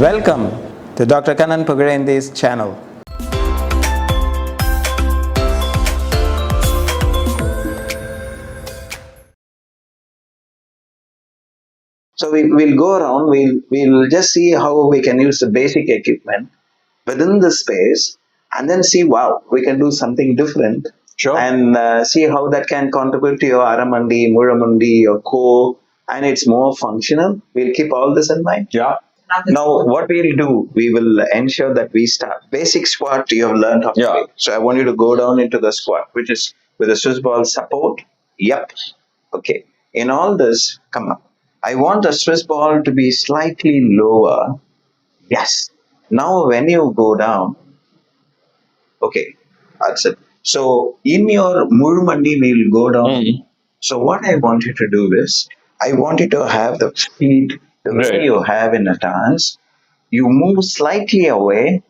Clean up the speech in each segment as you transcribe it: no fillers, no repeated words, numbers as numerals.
Welcome to Dr. Kannan Pugarendi's channel. So we'll go around, we'll just see how we can use the basic equipment within the space and then see, wow, we can do something different. Sure. And see how that can contribute to your Aramundi, Muramundi, your core, and it's more functional. We'll keep all this in mind. Yeah. Now, what we'll do, we will ensure that we start. Basic squat, you have learned how to do. So I want you to go down into the squat, which is with a Swiss ball support. Yep. Okay. In all this, come up. I want the Swiss ball to be slightly lower. Yes. Now, when you go down, okay, that's it. So, in your Murumandi, we'll go down. So, what I want you to do is, I want you to have the feet the way you have in a dance. You move slightly away.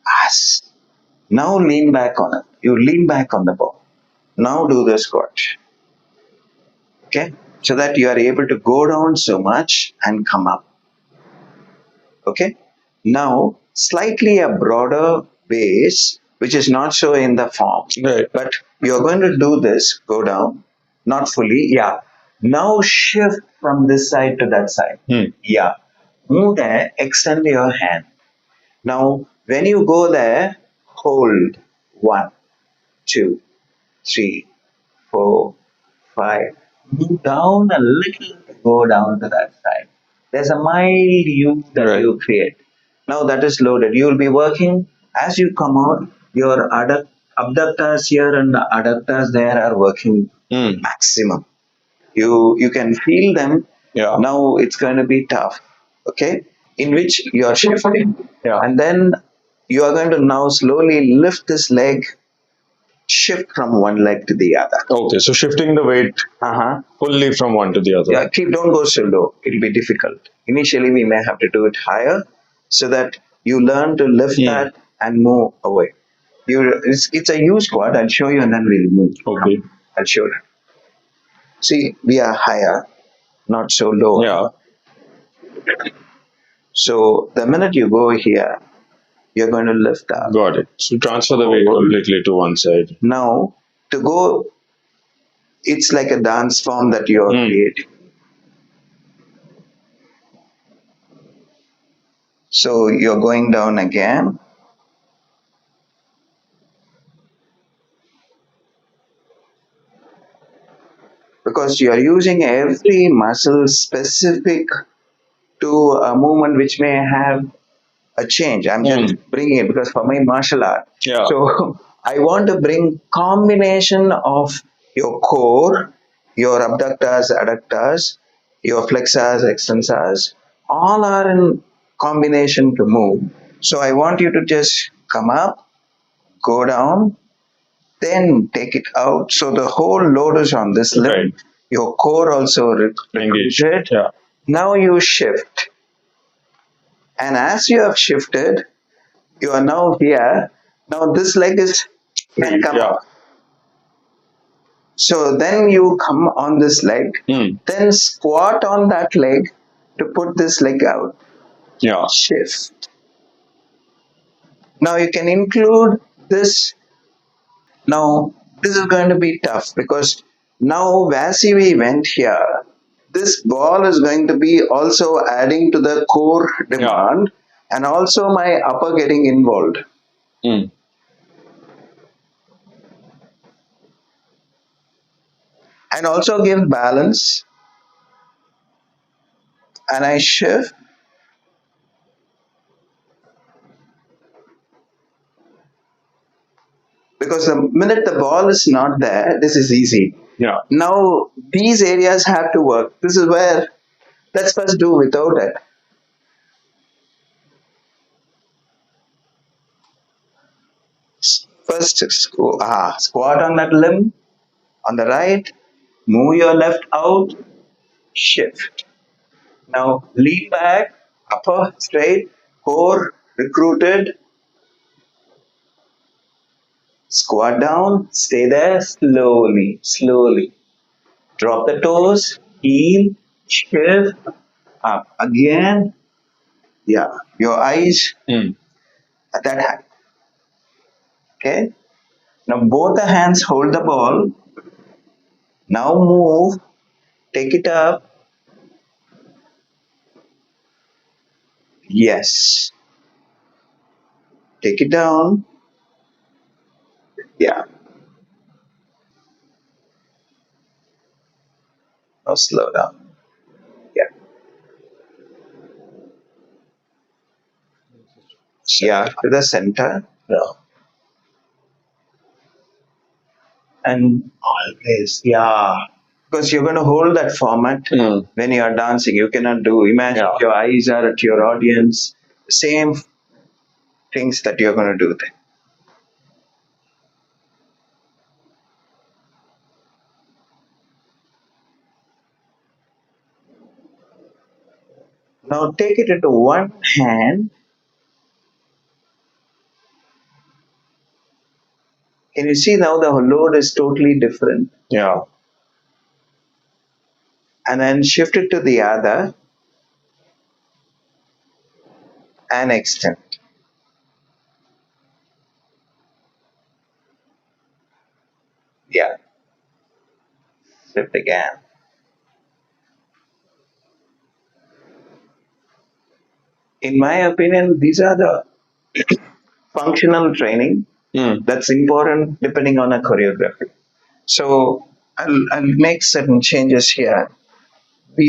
Yes. Now, lean back on it. You lean back on the ball. Now, do the squat. Okay. So that you are able to go down so much and come up. Okay. Now, slightly a broader base, which is not so in the form. Right. But you're going to do this, go down, not fully. Yeah. Now shift from this side to that side. Yeah. Move there, extend your hand. Now, when you go there, hold 1, 2, 3, 4, 5. Move down a little to go down to that side. There's a mild U that you create. Now that is loaded. You will be working as you come out. Your abductors here and the adductors there are working maximum. You can feel them. Yeah. Now it's going to be tough. Okay, in which you are shifting, and then you are going to now slowly lift this leg. Shift from one leg to the other. Okay, so shifting the weight fully from one to the other. Yeah, don't go so low. It'll be difficult. Initially, we may have to do it higher so that you learn to lift that and move away. It's a U squat. I'll show you and then we'll move. Okay. I'll show you. See, we are higher, not so low. Yeah. So the minute you go here, you're going to lift up. Got it. So transfer the weight completely to one side. Now, to go, it's like a dance form that you're creating. So you're going down again. Because you are using every muscle specific to a movement which may have a change. I'm just bringing it because for my martial art. Yeah. So I want to bring combination of your core, your abductors, adductors, your flexors, extensors, all are in combination to move. So I want you to just come up, go down, then take it out. So the whole load is on this limb. Right. Your core also recruited. Yeah. Now you shift. And as you have shifted, you are now here. Now this leg is come up. So then you come on this leg, then squat on that leg to put this leg out. Yeah. Shift. Now you can include this. Now this is going to be tough because now as we went here, this ball is going to be also adding to the core demand and also my upper getting involved. And also give balance. And I shift. Because the minute the ball is not there, this is easy. Yeah. Now these areas have to work. This is where let's first do without it. First squat on that limb on the right, move your left out, shift. Now lean back, upper straight, core recruited, squat down, stay there, slowly, slowly. Drop the toes, heel, shift, up again, Yeah, your eyes Mm. at that height. Okay. Now both the hands hold the ball. Now move. Take it up. Yes. Take it down. Yeah. Now slow down. Yeah. Yeah. To the center. Yeah. And always, yeah. Because you're going to hold that format Mm. when you are dancing. You cannot do. Imagine Yeah. your eyes are at your audience. Same things that you're going to do there. Now take it into one hand. Can you see now the load is totally different? Yeah. And then shift it to the other and extend. Yeah. Shift again. In my opinion, these are the functional training Mm. that's important depending on a choreography. So I'll make certain changes here. We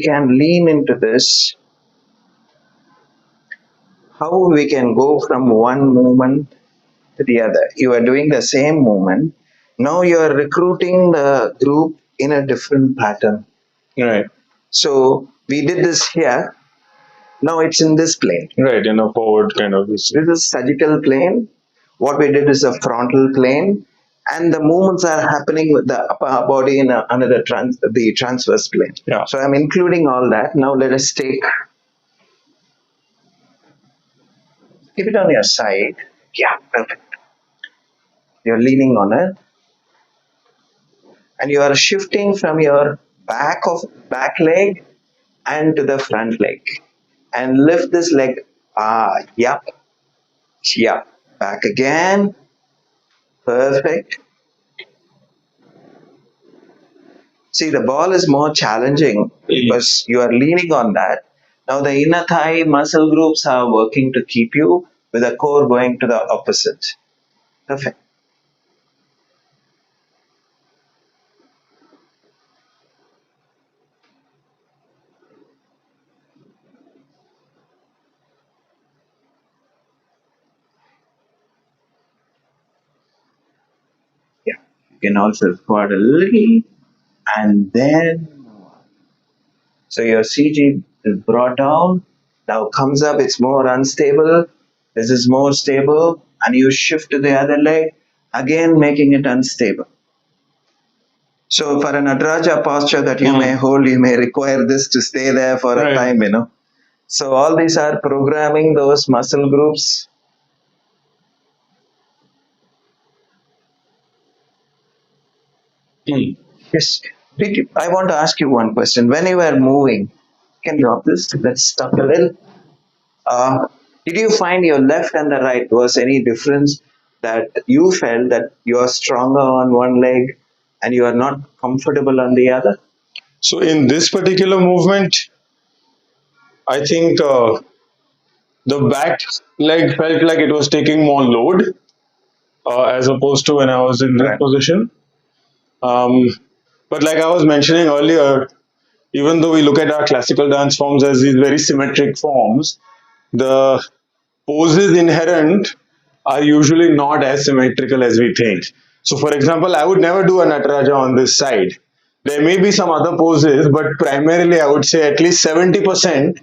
can lean into this. How we can go from one movement to the other. You are doing the same movement. Now you are recruiting the group in a different pattern. Right. So we did this here. Now it's in this plane. Right. In a forward kind of this. This is sagittal plane. What we did is a frontal plane, and the movements are happening with the upper body in another the transverse plane. Yeah. So I'm including all that. Now let us take. Keep it on your side. Yeah, perfect. You're leaning on it, and you are shifting from your back leg and to the front leg, and lift this leg. Ah, yep, yep. Back again. Perfect. See, the ball is more challenging because you are leaning on that. Now, the inner thigh muscle groups are working to keep you with the core going to the opposite. Perfect. Yeah. You can also squat a little and then. So your CG is brought down. Now comes up, it's more unstable. This is more stable. And you shift to the other leg, again making it unstable. So for an Nataraja posture that you may hold, you may require this to stay there for a time. So all these are programming those muscle groups. Mm. Yes. I want to ask you one question. When you were moving, you can drop this. Let's talk a little. Did you find your left and the right was any difference that you felt that you are stronger on one leg and you are not comfortable on the other? So in this particular movement, I think the back leg felt like it was taking more load as opposed to when I was in this Right. position. Um, but like I was mentioning earlier, even though we look at our classical dance forms as these very symmetric forms, the poses inherent are usually not as symmetrical as we think. So, for example, I would never do a Nataraja on this side. There may be some other poses, but primarily I would say at least 70%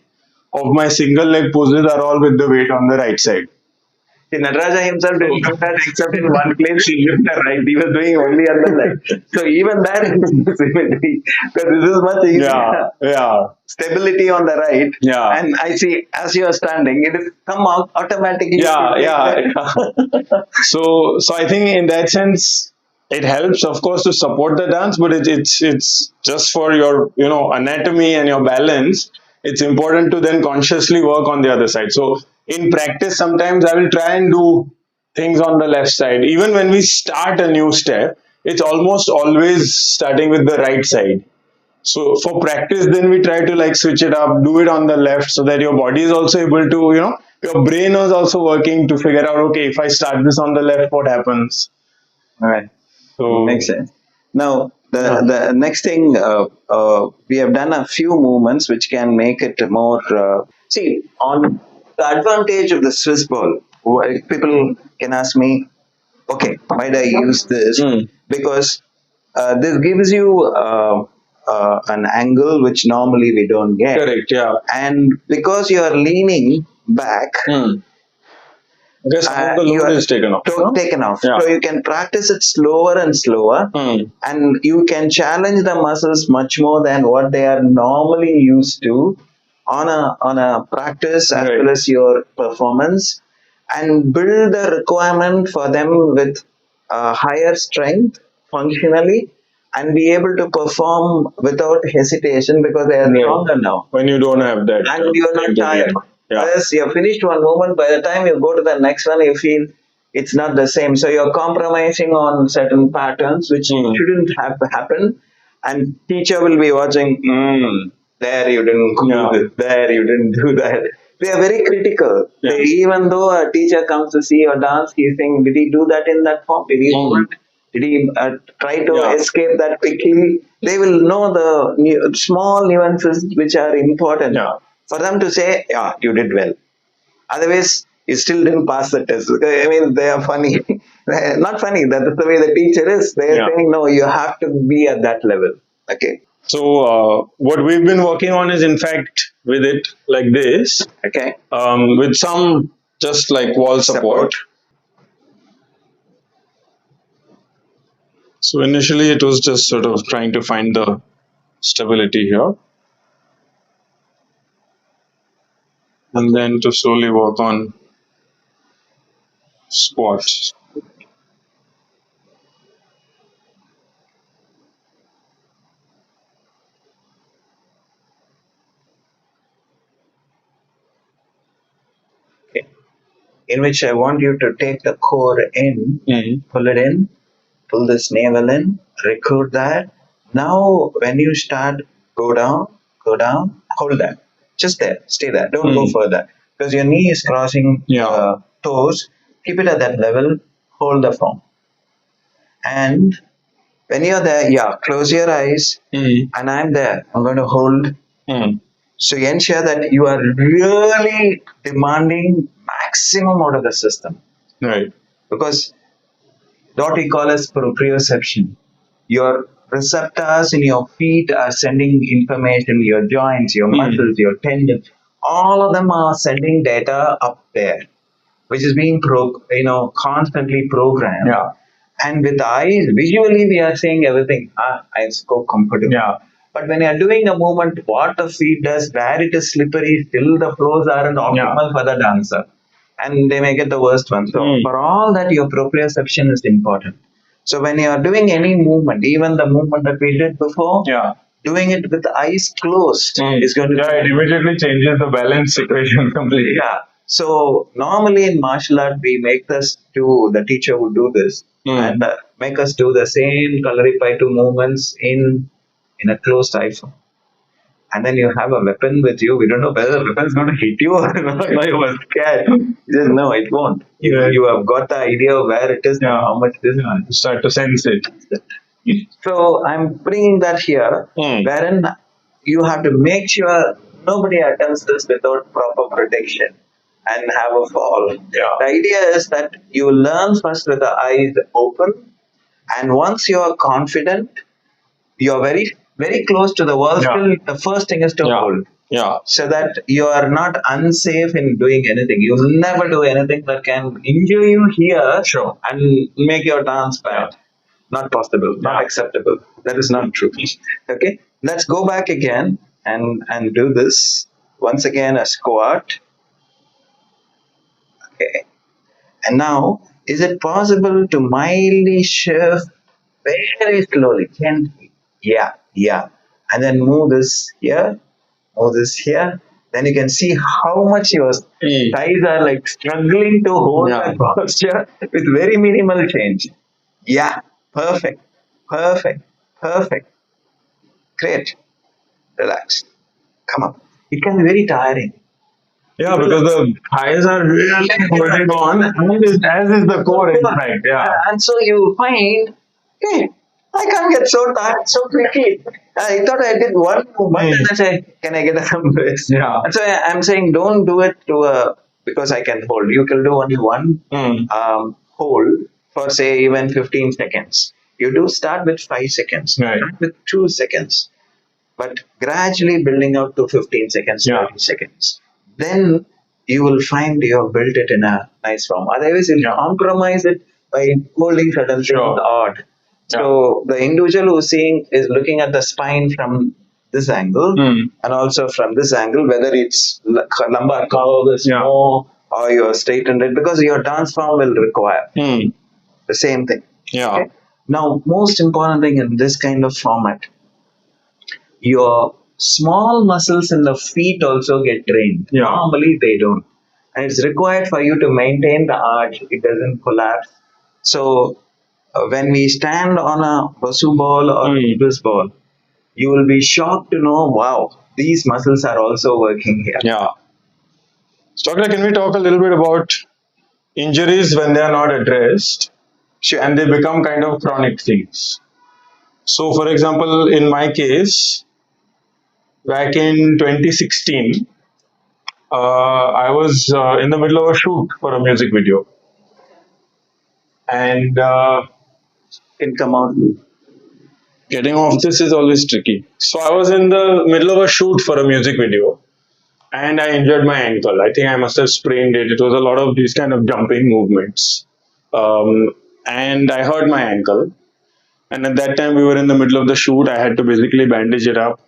of my single leg poses are all with the weight on the right side. See, Nataraja himself didn't do that except in one place he lifted the right. He was doing only on the left. So even that is symmetry because this is much easier. Yeah, yeah, Stability on the right. yeah. And I see as you are standing, it is come out automatically. Yeah, yeah. So I think in that sense, it helps, of course, to support the dance, but it's just for your anatomy and your balance. it's important to then consciously work on the other side. So in practice, sometimes I will try and do things on the left side. Even when we start a new step, it's almost always starting with the right side. So for practice, then we try to like switch it up, do it on the left, so that your body is also able to, your brain is also working to figure out, okay, if I start this on the left, what happens? All right. So Makes sense. Now, Yeah. the next thing, we have done a few movements which can make it more. See, on the advantage of the Swiss ball, people can ask me, okay, why do I use this? Mm. Because this gives you an angle which normally we don't get. Correct, yeah. And because you are leaning back, I guess some of the you load are is taken off. no? taken off. Yeah. So you can practice it slower and slower, and you can challenge the muscles much more than what they are normally used to on a practice as Right. well as your performance, and build the requirement for them with higher strength functionally, and be able to perform without hesitation because they are Right. stronger now When you don't have that. and you're not tired. Yeah. Whereas you finished one movement, by the time you go to the next one, you feel it's not the same. So you're compromising on certain patterns which shouldn't have happened, and teacher will be watching. There you didn't do this. There you didn't do that. They are very critical. Yeah. Even though a teacher comes to see your dance, he's saying, "Did he do that in that form? Did he hold? Did he try to escape that quickly?" They will know the small nuances which are important for them to say, "Yeah, you did well." Otherwise, you still didn't pass the test. I mean, they are funny. Not funny. That's the way the teacher is. They are saying, "No, you have to be at that level." Okay. So what we've been working on is, in fact, with it like this, Okay. with some just like wall support. So initially it was just sort of trying to find the stability here, and then to slowly work on squats. In which I want you to take the core in, pull it in, pull this navel in, recruit that. Now, when you start, go down, hold that. Just there, stay there. Don't go further because your knee is crossing toes. Keep it at that level, hold the form. And when you're there, close your eyes, and I'm there. I'm going to hold. So you ensure that you are really demanding maximum out of the system. Right. Because what we call as proprioception. Your receptors in your feet are sending information, your joints, your muscles, your tendons, all of them are sending data up there, which is being constantly programmed. Yeah. And with the eyes, visually we are saying everything. I'm so comfortable. Yeah. But when you are doing a movement, what the feet does, where it is slippery, still the flows aren't optimal for the dancer. And they may get the worst one. So for all that, your proprioception is important. So when you are doing any movement, even the movement that we did before, doing it with the eyes closed is going to it immediately changes the balance equation completely. Yeah. So normally in martial art, we make this do, the teacher would do this and make us do the same Kalaripaitu movements in a closed eye form. And then you have a weapon with you. We don't know whether the weapon is going to hit you or not. You were scared. Just no, it won't. You have got the idea of where it is and how much it is. You start to sense it. So I'm bringing that here, wherein you have to make sure nobody attempts this without proper protection and have a fall. The idea is that you learn first with the eyes open, and once you are confident, you are very, very close to the wall. Still, the first thing is to hold. So that you are not unsafe in doing anything. You will never do anything that can injure you here and make your dance bad. Not possible, not acceptable. That is not true. Okay, let's go back again and do this. Once again, a squat. Okay, and now, is it possible to mildly shift very slowly, gently? Yeah. And then move this here Moses here, then you can see how much your thighs are like struggling to hold that posture with very minimal change. Yeah, perfect, perfect, perfect. Great. Relax. Come on. It can be very tiring. Yeah, because the thighs are really holding on, as is the core, in fact. Yeah. And so you find, hey, I can't get so tired so quickly. I thought I did one movement and I say, can I get some rest? Yeah. And so I'm saying, don't do it because I can hold. You can do only one hold for say even 15 seconds. You do start with 5 seconds, Right. start with 2 seconds, but gradually building out to 15 seconds, 30 seconds. Then you will find you have built it in a nice form. Otherwise, you'll compromise it by holding certain things odd. So the individual who's seeing is looking at the spine from this angle and also from this angle, whether it's lumbar curve is more or you're straightened it, because your dance form will require the same thing. Yeah. Okay? Now, most important thing in this kind of format, your small muscles in the feet also get trained. Yeah. Normally they don't. And it's required for you to maintain the arch, it doesn't collapse. So when we stand on a basu ball or this ball, you will be shocked to know, wow, these muscles are also working here. Yeah. So, Doctor, can we talk a little bit about injuries when they are not addressed and they become kind of chronic things? So, for example, in my case, back in 2016, I was in the middle of a shoot for a music video, and Can come out. getting off this is always tricky. So, I was in the middle of a shoot for a music video, and I injured my ankle. I think I must have sprained it. It was a lot of these kind of jumping movements, and I hurt my ankle. And at that time, we were in the middle of the shoot. I had to basically bandage it up.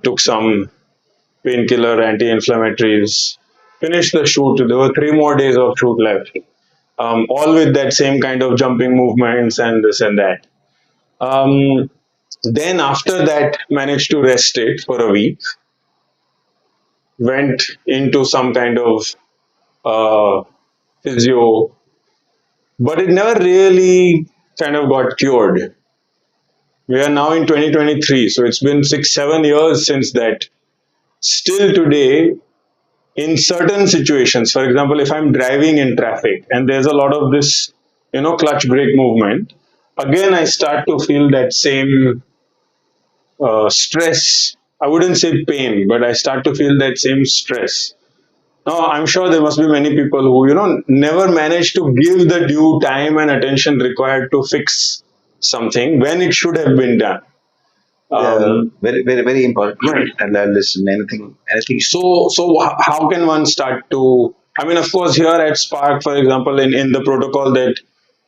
Took some painkiller, anti-inflammatories, finished the shoot. There were 3 more days of shoot left, all with that same kind of jumping movements and this and that. Then after that, managed to rest it for a week. Went into some kind of physio, but it never really kind of got cured. We are now in 2023, so it's been 6-7 years since that. Still today, in certain situations, for example, if I'm driving in traffic and there's a lot of this, clutch brake movement, again I start to feel that same stress. I wouldn't say pain, but I start to feel that same stress. Now, I'm sure there must be many people who, never manage to give the due time and attention required to fix something when it should have been done. Very, very, very important. Right. And listen, anything. So how can one start to? I mean, of course, here at Spark, for example, in the protocol that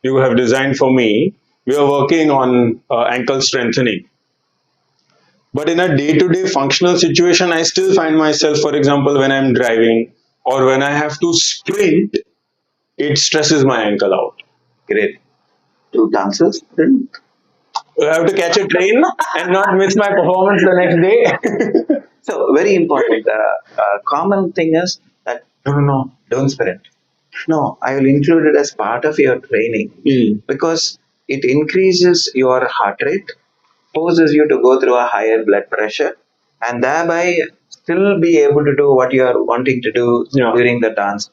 you have designed for me, we are working on ankle strengthening. But in a day-to-day functional situation, I still find myself, for example, when I'm driving or when I have to sprint, it stresses my ankle out. Great. Two dancers. I have to catch a train and not miss my performance the next day. So very important. The common thing is that no, don't sprint. No, I will include it as part of your training because it increases your heart rate, forces you to go through a higher blood pressure, and thereby still be able to do what you are wanting to do during the dance.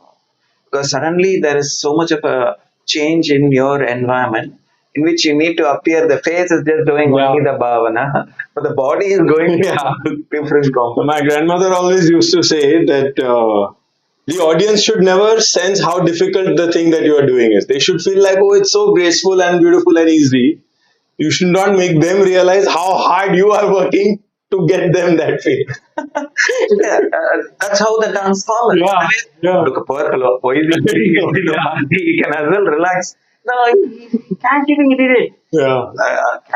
Because suddenly there is so much of a change in your environment in which you need to appear. The face is just doing only the bhavana, but the body is going to different components. My grandmother always used to say that the audience should never sense how difficult the thing that you are doing is. They should feel like, oh, it's so graceful and beautiful and easy. You should not make them realize how hard you are working to get them that feel. That's how the dance form is. Look, a poor fellow, he can as well relax. No, he actually did it.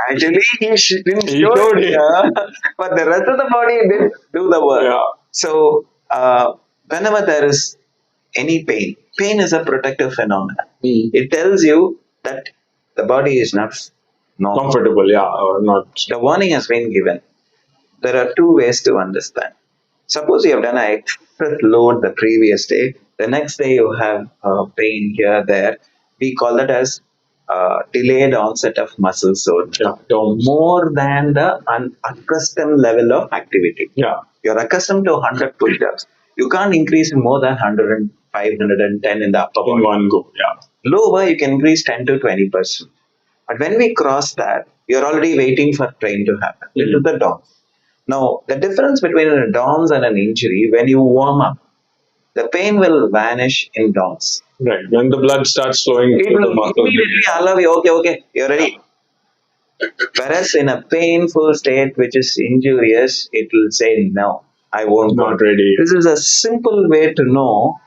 Actually, he didn't show it. But the rest of the body did do the work. So, whenever there is any pain is a protective phenomenon. It tells you that the body is not normal. Comfortable, or not. The warning has been given. There are two ways to understand. Suppose you have done a excess load the previous day, the next day you have pain here, there. We call that as delayed onset of muscle sore. Yeah. Don't. More than the unaccustomed level of activity. Yeah. You're accustomed to 100 push-ups. You can't increase more than 105, 110 in the upper In body. one go. Yeah. Lower, you can increase 10 to 20%. But when we cross that, you're already waiting for pain to happen. This is the DOMS. Now, the difference between a DOMS and an injury, when you warm up, the pain will vanish in DOMS. Right. When the blood starts flowing It through the will muscle. immediately allow you, okay, you're ready. Whereas in a painful state which is injurious, it will say, no, I won't go. Not ready. This is a simple way to know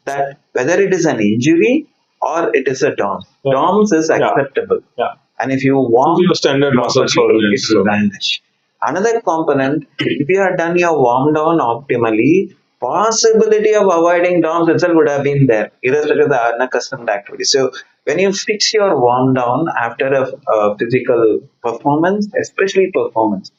that whether it is an injury or it is a DOMS. Yeah. DOMS is Yeah. acceptable. Yeah. And if you warm Your standard muscle soreness. it will vanish. Another component, if you have done your warm down optimally, possibility of avoiding DOMS itself would have been there, irrespective of the unaccustomed activity. So when you fix your warm down after a physical performance, especially performance,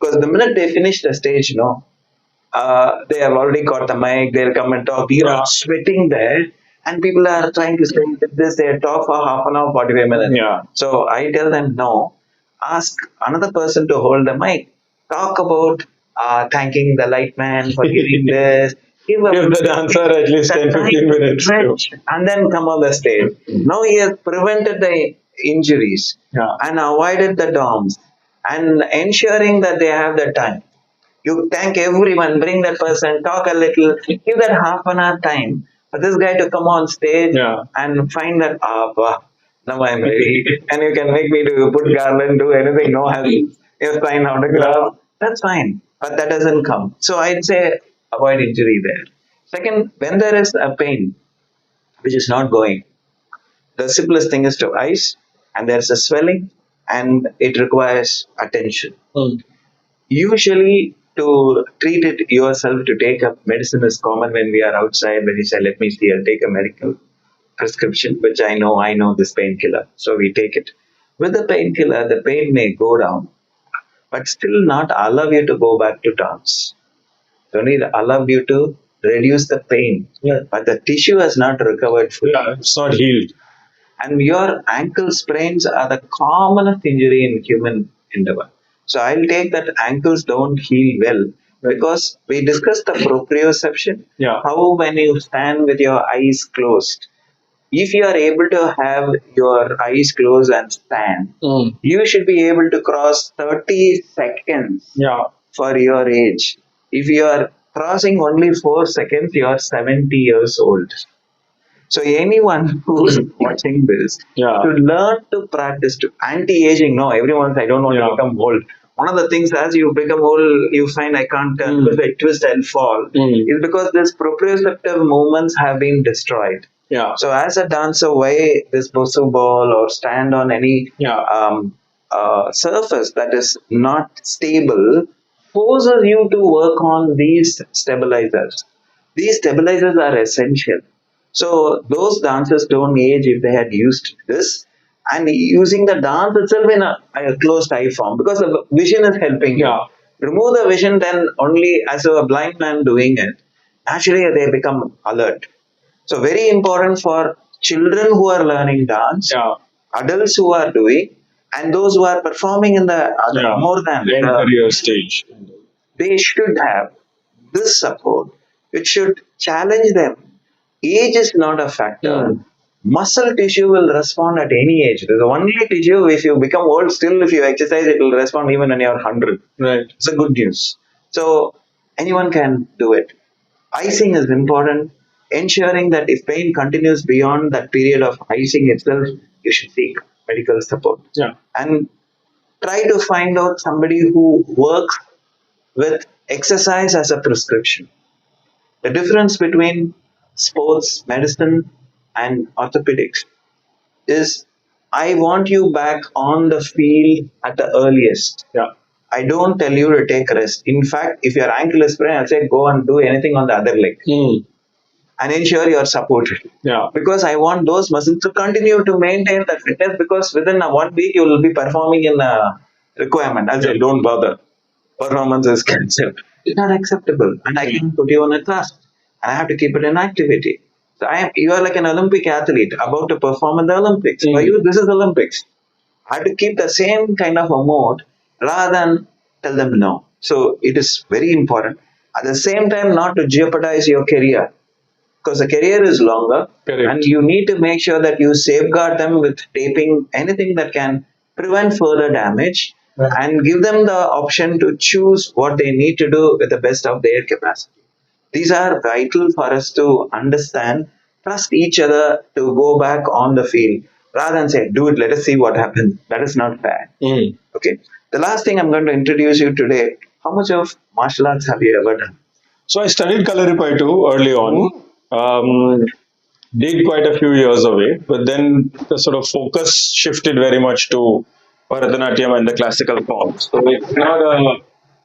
because the minute they finish the stage, they have already got the mic, they'll come and talk. You Yeah. are sweating there, and people are trying to say this, they talk for half an hour, 45 minutes. Yeah. So I tell them, no, ask another person to hold the mic. Talk about thanking the light man for giving this. Give Give the dancer at least 10, 15 minutes. stretch, and then come on the stage. Now he has prevented the injuries Yeah. and avoided the DOMS and ensuring that they have the time. You thank everyone, bring that person, talk a little, give that half an hour time for this guy to come on stage Yeah. and find that, now I'm ready. And you can make me to put garland, do anything, no help. You sign autograph, that's fine. But that doesn't come. So I'd say avoid injury there. Second, when there is a pain which is not going, the simplest thing is to ice, and there's a swelling, and it requires attention. Usually, to treat it yourself, to take up medicine is common when we are outside. When you say, let me see, I'll take a medical prescription, which I know this painkiller. So we take it. With the painkiller, the pain may go down, but still not allow you to go back to DOMS. It only allow you to reduce the pain. Yeah. But the tissue has not recovered fully. Yeah. It's not healed. And your ankle sprains are the commonest injury in human endeavor. So I'll take that ankles don't heal well because we discussed the proprioception. Yeah. How when you stand with your eyes closed, if you are able to have your eyes closed and stand, you should be able to cross 30 seconds Yeah. for your age. If you are crossing only 4 seconds, you are 70 years old. So anyone who's watching this Yeah. should learn to practice to anti-aging. No, everyone says, I don't want Yeah. to become old. One of the things as you become old, you find I can't turn because I twist and fall. Is because these proprioceptive movements have been destroyed. Yeah. So as a dancer, why this bosu ball or stand on any Yeah. surface that is not stable forces you to work on these stabilizers. These stabilizers are essential. So those dancers don't age if they had used this and using the dance itself in a closed eye form because the vision is helping you. Yeah. Remove the vision, then only as a blind man doing it, naturally they become alert. So very important for children who are learning dance, Yeah. adults who are doing, and those who are performing in the other, Yeah. more than End career stage. they should have this support. It should challenge them. Age is not a factor. Muscle tissue will respond at any age. The only tissue, if you become old, still if you exercise, it will respond even when you're 100. Right. It's a good news. So anyone can do it. Icing is important. Ensuring that if pain continues beyond that period of icing itself, you should seek medical support. Yeah. And try to find out somebody who works with exercise as a prescription. The difference between sports medicine and orthopedics is I want you back on the field at the earliest. Yeah. I don't tell you to take rest. In fact, if your ankle is sprained, I'll say go and do anything on the other leg and ensure you're supported. Yeah. Because I want those muscles to continue to maintain that fitness because within a 1 week you will be performing in a requirement. I'll say don't bother. Performance is cancelled. It's not acceptable, and I can put you on a task, and I have to keep it an activity. So you are like an Olympic athlete about to perform in the Olympics. For you, this is Olympics. I have to keep the same kind of a mode rather than tell them no. So it is very important. At the same time, not to jeopardize your career, because the career is longer. Correct. And you need to make sure that you safeguard them with taping anything that can prevent further damage, and give them the option to choose what they need to do with the best of their capacity. These are vital for us to understand, trust each other to go back on the field rather than say, do it, let us see what happens. That is not fair. Okay. The last thing I'm going to introduce you today, how much of martial arts have you ever done? So I studied Kalaripayattu early on. Did quite a few years of it, but then the sort of focus shifted very much to Bharatanatyam and the classical forms. So it's not a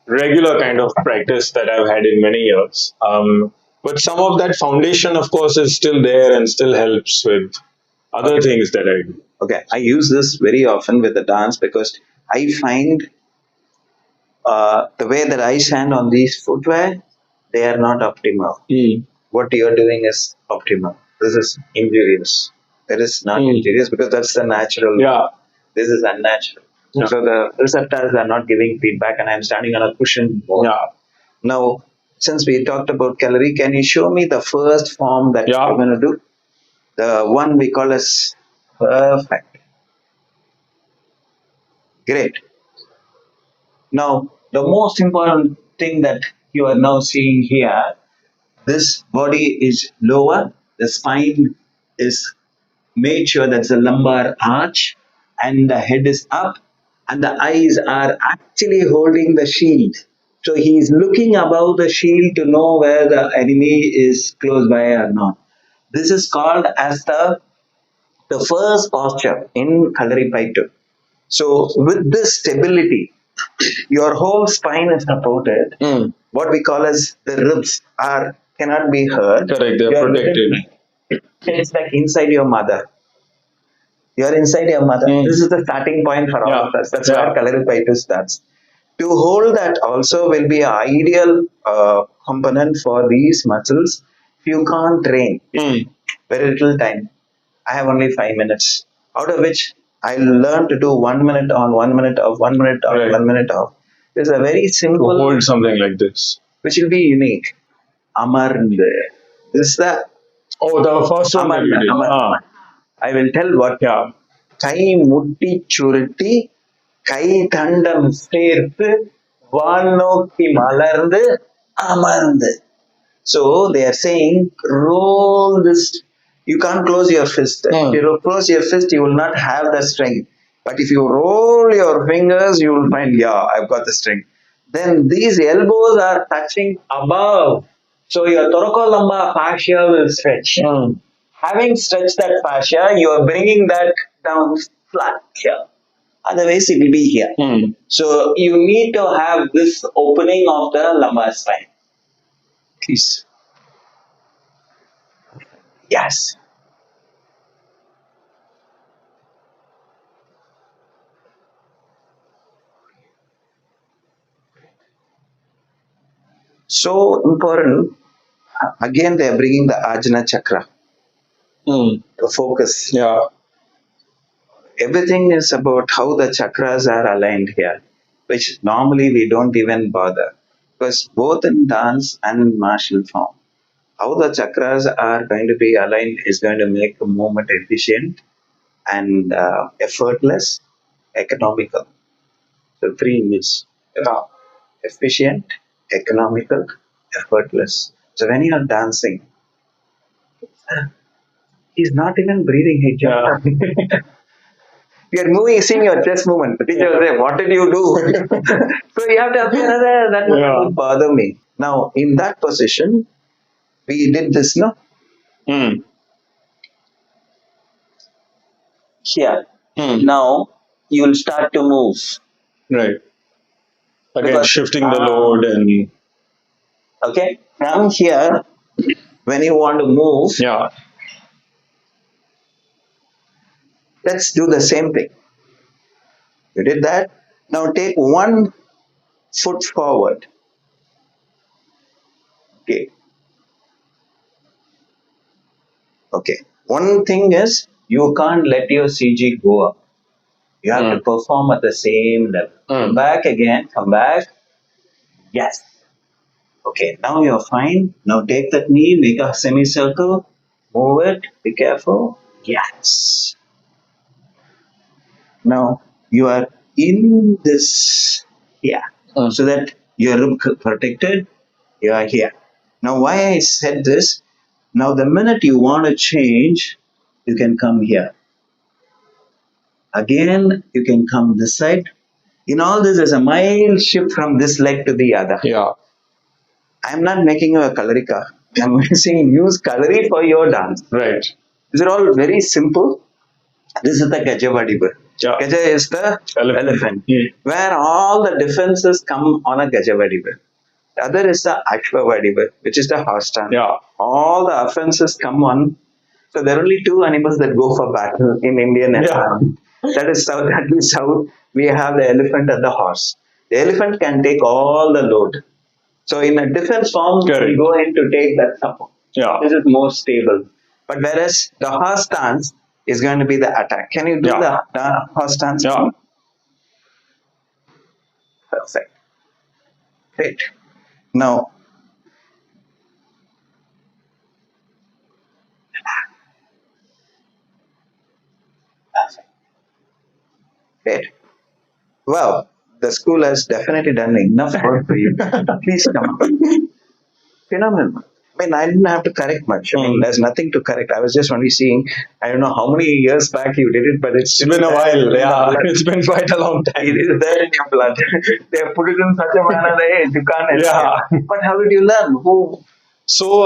regular kind of practice that I've had in many years. But some of that foundation, of course, is still there and still helps with other things that I do. Okay, I use this very often with the dance because I find the way that I stand on these footwear, they are not optimal. What you are doing is optimal. This is injurious. That is not injurious because that's the natural. Yeah. This is unnatural. Yeah. So the receptors are not giving feedback, and I'm standing on a cushion board. Yeah. Now, since we talked about calorie, can you show me the first form that Yeah. you're going to do? The one we call as perfect. Great. Now, the most important thing that you are now seeing here, this body is lower, the spine is made sure that's the lumbar arch, and the head is up, and the eyes are actually holding the shield. So he is looking above the shield to know where the enemy is close by or not. This is called as the first posture in Kalaripayattu. So with this stability, your whole spine is supported. What we call as the ribs are cannot be hurt. Correct, they're You are protected. it's like inside your mother. You are inside your mother. This is the starting point for all of us. That's where Kalaripayattu starts. To hold that also will be an ideal component for these muscles. If you can't train, very little time. I have only 5 minutes, out of which I learn to do 1 minute on, 1 minute off, 1 minute on, Right. 1 minute off. It's a very To simple, hold something like this. which will be unique. Amarnd. This is the Oh, the first one that you did. Amarnd. I will tell what. Yeah. கை முட்டி சுருட்டி கை தண்டம் சேர்த்து வானோக்கி மலர்ந்து அமர்ந்து. So they are saying roll this. You can't close your fist. If you close your fist, you will not have the strength. But if you roll your fingers, you will find, yeah, I've got the strength. Then these elbows are touching above. So your thoracolumbar fascia will stretch. Having stretched that fascia, you are bringing that down flat here. Otherwise, it will be here. So you need to have this opening of the lumbar spine. Please. Yes. So important. Again, they are bringing the Ajna Chakra to focus. Yeah. Everything is about how the chakras are aligned here, which normally we don't even bother. Because both in dance and in martial form, how the chakras are going to be aligned is going to make the movement efficient and effortless, economical. So three is efficient, economical, effortless. So when you are dancing, he's not even breathing. He just you're moving, seeing your chest movement. The teacher will say, what did you do? So you have to appear that will bother me. Now, in that position, we did this, no? Here. Now, you will start to move. Right. Again, Because, shifting the load and okay, from here, when you want to move, yeah. let's do the same thing. You did that. Now take one foot forward. Okay. Okay. One thing is you can't let your CG go up. You have to perform at the same level. Come back again. Come back. Yes. Okay. Now you're fine. Now take that knee. Make a semicircle. Move it. Be careful. Yes. Now you are in this here, so that your rib protected. You are here. Now, why I said this? Now, the minute you want to change, you can come here. Again, you can come this side. In all this, there's a mild shift from this leg to the other. Yeah. I'm not making you a kalarika. I'm saying use kalari for your dance. Right. These are all very simple. This is the Gajavadiba. Yeah. Gaja is the elephant, where all the defenses come on a Gajavadiba. The other is the Ashwavadiba, which is the horse stance. Yeah. All the offenses come on. So there are only two animals that go for battle in Indian environment. That is south. That is south. We have the elephant and the horse. The elephant can take all the load. So in a defense form, we go in to take that support. Yeah. This is more stable. But whereas the horse stance is going to be the attack. Can you do the horse stance? Yeah. Perfect. Great. Now, great. Well, the school has definitely done enough work for you. Please come on. Phenomenal. I mean, I didn't have to correct much. I mean, there's nothing to correct. I was just only seeing, I don't know how many years back you did it, but it's been a while. Yeah, it's been quite a long time. It is there in your blood. They have put it in such a manner that you can't escape. Yeah. But how did you learn? Who? So,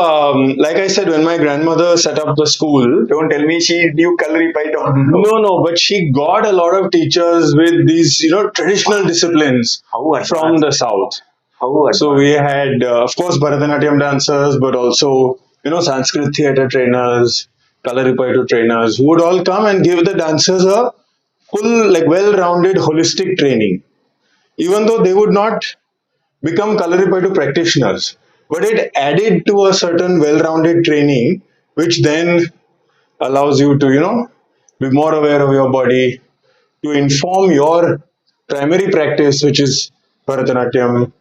like I said, when my grandmother set up the school, Don't tell me she knew Kalari Python. no, but she got a lot of teachers with these, traditional disciplines from the south. So we had, of course, Bharatanatyam dancers, but also, Sanskrit theatre trainers, Kalaripaito trainers, who would all come and give the dancers a full, well-rounded, holistic training. Even though they would not become Kalaripaito practitioners, but it added to a certain well-rounded training, which then allows you to, be more aware of your body, to inform your primary practice, which is Bharatanatyam.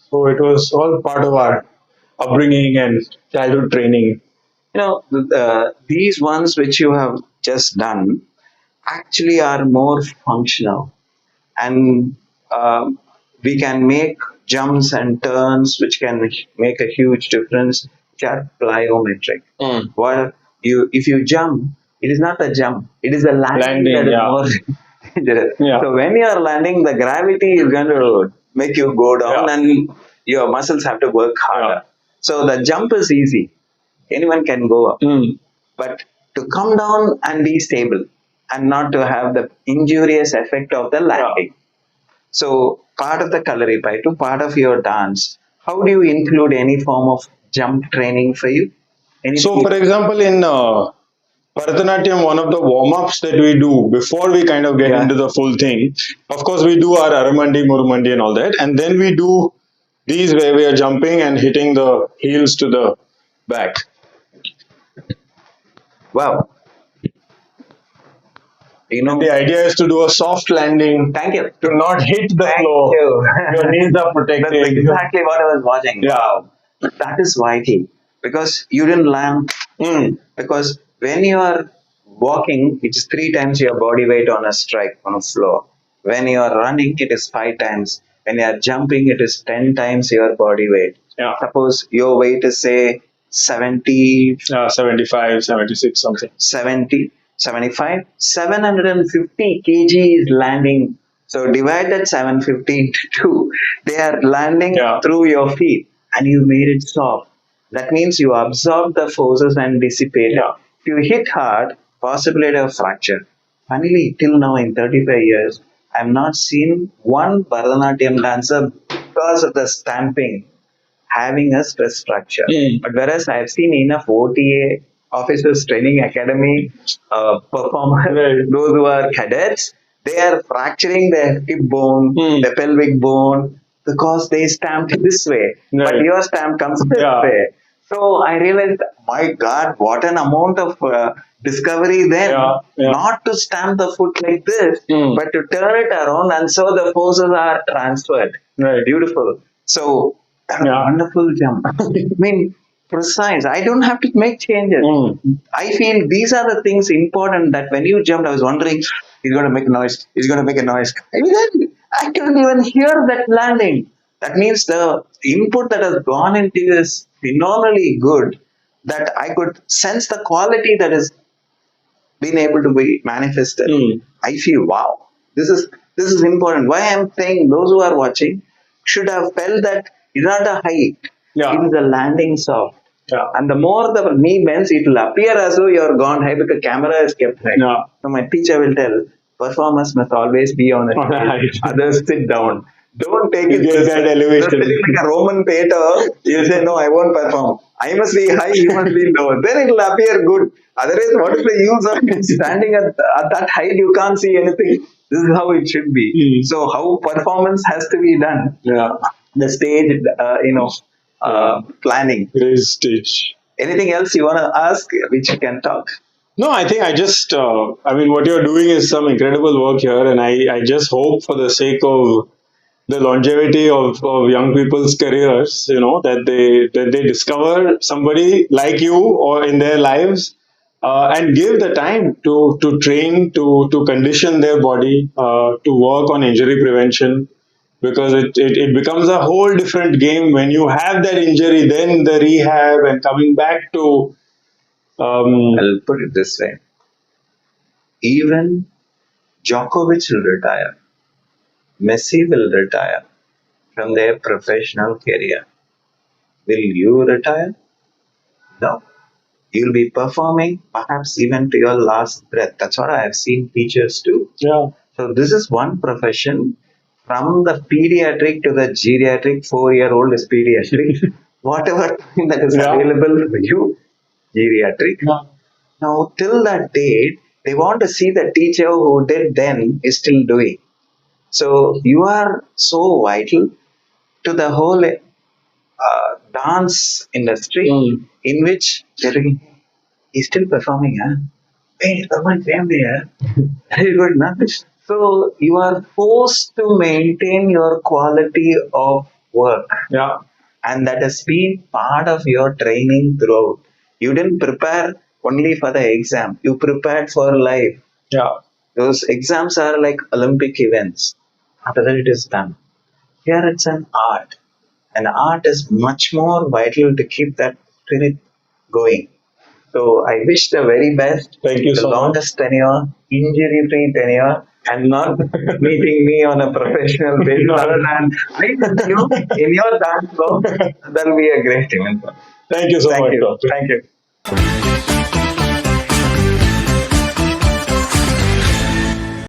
So it was all part of our upbringing and childhood training. These ones which you have just done actually are more functional, and we can make jumps and turns which can make a huge difference, which are plyometric. What if you jump, it is not a jump, it is a landing that is more dangerous. So when you are landing, the gravity is going to make you go down and your muscles have to work harder. So the jump is easy, anyone can go up, but to come down and be stable and not to have the injurious effect of the landing. So part of the Kalaripaito, part of your dance, how do you include any form of jump training for you? So for example, in Bharatanatyam, one of the warm-ups that we do before we kind of get into the full thing, of course we do our Aramandi, Murumandi and all that, and then we do these where we are jumping and hitting the heels to the back. Wow. The idea is to do a soft landing. Thank you. To not hit the floor. Your knees are protected. That's exactly what I was watching. Yeah. Wow. That is vital because you didn't land. Because when you are walking, it is 3 times your body weight on a strike on a floor. When you are running, it is 5 times. When you are jumping, it is 10 times your body weight. Yeah. Suppose your weight is say 70, 75, 76, something. 70, 75, 750 kg is landing. So divide that 750 into 2. They are landing through your feet and you made it soft. That means you absorb the forces and dissipate. If you hit hard, possibility of fracture. Finally, till now in 35 years, I have not seen one Bharatanatyam dancer because of the stamping having a stress fracture. But whereas I have seen enough OTA, Officers Training Academy, performers, those who are cadets, they are fracturing their hip bone, the pelvic bone, because they stamped this way, but Right. your stamp comes this Yeah. way. So I realized, my God, what an amount of discovery then, Yeah, yeah. not to stamp the foot like this, Mm. but to turn it around, and so the forces are transferred. Right. Beautiful. So, that was a Yeah. wonderful jump. I mean, precise. I don't have to make changes. Mm. I feel these are the things important that when you jumped, I was wondering, he's going to make a noise. He's going to make a noise. I couldn't even hear that landing. That means the input that has gone into you is phenomenally good, that I could sense the quality that has been able to be manifested. Mm. I feel, wow, this is important. Why I'm saying those who are watching should have felt that it's not a height, Yeah. it is a landing soft. Yeah. And the more the knee bends, it will appear as though you're gone high because camera is kept high. Yeah. So my teacher will tell, performance must always be on On a a height. others sit down. Don't take You it get this that way. elevation. You're sitting like a Roman theater, you say, no, I won't perform. I must be high, you must be low. Then it will appear good. Otherwise, what is the use of standing at that height? You can't see anything. This is how it should be. Mm. So, how performance has to be done. Yeah. The stage, planning. Great stage. Anything else you want to ask, which you can talk? No, I think I mean, what you're doing is some incredible work here, and I just hope for the sake of the longevity of young people's careers, that they discover somebody like you or in their lives, and give the time to train, to condition their body, to work on injury prevention, because it becomes a whole different game when you have that injury, then the rehab and coming back to I'll put it this way. Even Djokovic will retire. Messi will retire from their professional career. Will you retire? No. You'll be performing perhaps even to your last breath. That's what I have seen teachers do. yeah. So this is one profession, from the pediatric to the geriatric. 4-year-old is pediatric. Whatever time that is Yeah. available for you, geriatric. Yeah. Now, till that date, they want to see the teacher who did then is still doing. So you are so vital to the whole dance industry, Mm. in which he's still performing. Huh? Hey, he's performing same day. Huh? Very good, man. So you are forced to maintain your quality of work, Yeah. and that has been part of your training throughout. You didn't prepare only for the exam, you prepared for life. Yeah. Those exams are like Olympic events. After that, it is done. Here it's an art. And art is much more vital to keep that spirit going. So I wish the very best, Thank you the so much. longest tenure, injury-free tenure, and not meeting me on a professional basis. No. Other than I with you in your dance floor, that'll be a great event. Thank you so Thank much, you. Doctor. Thank you.